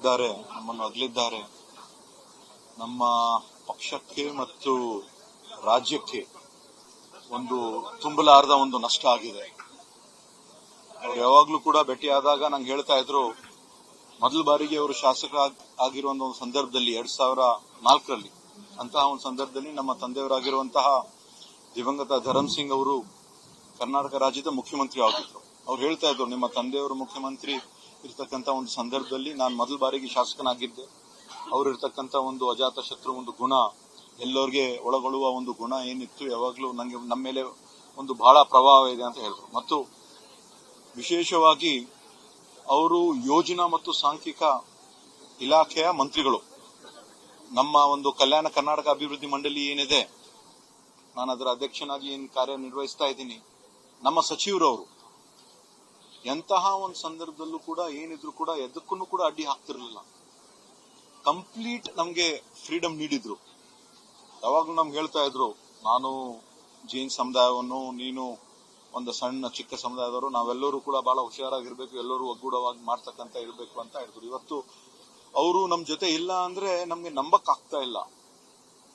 ನಮ್ಮನ್ನು ಅಗಲಿದ್ದಾರೆ. ನಮ್ಮ ಪಕ್ಷಕ್ಕೆ ಮತ್ತು ರಾಜ್ಯಕ್ಕೆ ಒಂದು ತುಂಬಲಾರದ ಒಂದು ನಷ್ಟ ಆಗಿದೆ. ಅವ್ರು ಯಾವಾಗ್ಲೂ ಕೂಡ ಭೇಟಿಯಾದಾಗ ನಂಗೆ ಹೇಳ್ತಾ ಇದ್ರು, ಮೊದಲ ಬಾರಿಗೆ ಅವರು ಶಾಸಕ ಆಗಿರುವ ಒಂದು ಸಂದರ್ಭದಲ್ಲಿ 2004ರಲ್ಲಿ ಅಂತಹ ಒಂದು ಸಂದರ್ಭದಲ್ಲಿ ನಮ್ಮ ತಂದೆಯವರಾಗಿರುವಂತಹ ದಿವಂಗತ ಧರಮ್ ಸಿಂಗ್ ಅವರು ಕರ್ನಾಟಕ ರಾಜ್ಯದ ಮುಖ್ಯಮಂತ್ರಿ ಆಗಿದ್ರು. ಅವ್ರು ಹೇಳ್ತಾ ಇದ್ರು, ನಿಮ್ಮ ತಂದೆಯವರು ಮುಖ್ಯಮಂತ್ರಿ ಇರ್ತಕ್ಕಂಥ ಒಂದು ಸಂದರ್ಭದಲ್ಲಿ ನಾನು ಮೊದಲ ಬಾರಿಗೆ ಶಾಸಕನಾಗಿದ್ದೆ. ಅವ್ರು ಇರ್ತಕ್ಕಂಥ ಒಂದು ಅಜಾತ ಶತ್ರು ಒಂದು ಗುಣ, ಎಲ್ಲರಿಗೆ ಒಳಗೊಳ್ಳುವ ಒಂದು ಗುಣ ಏನಿತ್ತು, ಯಾವಾಗ್ಲೂ ನಂಗೆ ನಮ್ಮ ಮೇಲೆ ಒಂದು ಬಹಳ ಪ್ರಭಾವ ಇದೆ ಅಂತ ಹೇಳಿದ್ರು. ಮತ್ತು ವಿಶೇಷವಾಗಿ ಅವರು ಯೋಜನಾ ಮತ್ತು ಸಾಂಖ್ಯಿಕ ಇಲಾಖೆಯ ಮಂತ್ರಿಗಳು. ನಮ್ಮ ಒಂದು ಕಲ್ಯಾಣ ಕರ್ನಾಟಕ ಅಭಿವೃದ್ಧಿ ಮಂಡಳಿ ಏನಿದೆ, ನಾನು ಅದರ ಅಧ್ಯಕ್ಷನಾಗಿ ಏನು ಕಾರ್ಯನಿರ್ವಹಿಸ್ತಾ ಇದ್ದೀನಿ. ನಮ್ಮ ಸಚಿವರವರು ಎಂತಹ ಒಂದು ಸಂದರ್ಭದಲ್ಲೂ ಕೂಡ ಏನಿದ್ರು ಕೂಡ ಎದಕ್ಕೂ ಕೂಡ ಅಡ್ಡಿ ಹಾಕ್ತಿರ್ಲಿಲ್ಲ. ಕಂಪ್ಲೀಟ್ ನಮ್ಗೆ ಫ್ರೀಡಮ್ ನೀಡಿದ್ರು. ಯಾವಾಗ್ಲೂ ನಮ್ಗೆ ಹೇಳ್ತಾ ಇದ್ರು, ನಾನು ಜೈನ್ ಸಮುದಾಯವನ್ನು, ನೀನು ಒಂದು ಸಣ್ಣ ಚಿಕ್ಕ ಸಮುದಾಯದವರು, ನಾವೆಲ್ಲರೂ ಕೂಡ ಬಹಳ ಹುಷಾರಾಗಿರ್ಬೇಕು, ಎಲ್ಲರೂ ಒಗ್ಗೂಡವಾಗಿ ಮಾಡ್ತಕ್ಕಂತ ಇರಬೇಕು ಅಂತ ಹೇಳಿದ್ರು. ಇವತ್ತು ಅವರು ನಮ್ ಜೊತೆ ಇಲ್ಲ ಅಂದ್ರೆ ನಮ್ಗೆ ನಂಬಕ್ ಆಗ್ತಾ ಇಲ್ಲ.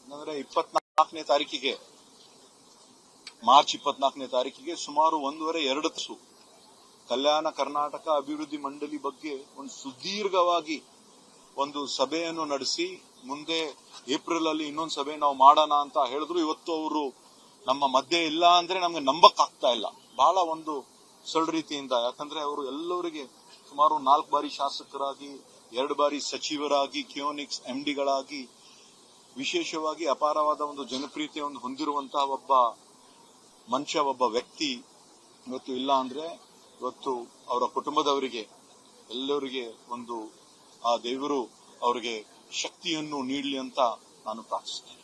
ಅಂದ್ರೆ 24ನೇ ತಾರೀಕಿಗೆ, ಮಾರ್ಚ್ 24ನೇ ತಾರೀಕಿಗೆ ಸುಮಾರು 1.5-2 ತಾಸು ಕಲ್ಯಾಣ ಕರ್ನಾಟಕ ಅಭಿವೃದ್ಧಿ ಮಂಡಳಿ ಬಗ್ಗೆ ಒಂದು ಸುದೀರ್ಘವಾಗಿ ಒಂದು ಸಭೆಯನ್ನು ನಡೆಸಿ, ಮುಂದೆ ಏಪ್ರಿಲ್ ಅಲ್ಲಿ ಇನ್ನೊಂದು ಸಭೆ ನಾವು ಮಾಡೋಣ ಅಂತ ಹೇಳಿದ್ರು. ಇವತ್ತು ಅವರು ನಮ್ಮ ಮಧ್ಯೆ ಇಲ್ಲ ಅಂದ್ರೆ ನಮ್ಗೆ ನಂಬಕ್ ಆಗ್ತಾ ಇಲ್ಲ. ಬಹಳ ಒಂದು ಸರಳ ರೀತಿಯಿಂದ, ಯಾಕಂದ್ರೆ ಅವರು ಎಲ್ಲರಿಗೆ ಸುಮಾರು 4 ಬಾರಿ ಶಾಸಕರಾಗಿ, 2 ಬಾರಿ ಸಚಿವರಾಗಿ, ಕಿಯೋನಿಕ್ಸ್ MDಗಳಾಗಿ, ವಿಶೇಷವಾಗಿ ಅಪಾರವಾದ ಒಂದು ಜನಪ್ರಿಯತೆಯನ್ನು ಹೊಂದಿರುವಂತಹ ಒಬ್ಬ ಮನುಷ್ಯ, ಒಬ್ಬ ವ್ಯಕ್ತಿ ಇವತ್ತು ಇಲ್ಲ ಅಂದ್ರೆ, ಇವತ್ತು ಅವರ ಕುಟುಂಬದವರಿಗೆ ಎಲ್ಲರಿಗೆ ಒಂದು ಆ ದೇವರು ಅವರಿಗೆ ಶಕ್ತಿಯನ್ನು ನೀಡಲಿ ಅಂತ ನಾನು ಪ್ರಾರ್ಥಿಸ್ತೇನೆ.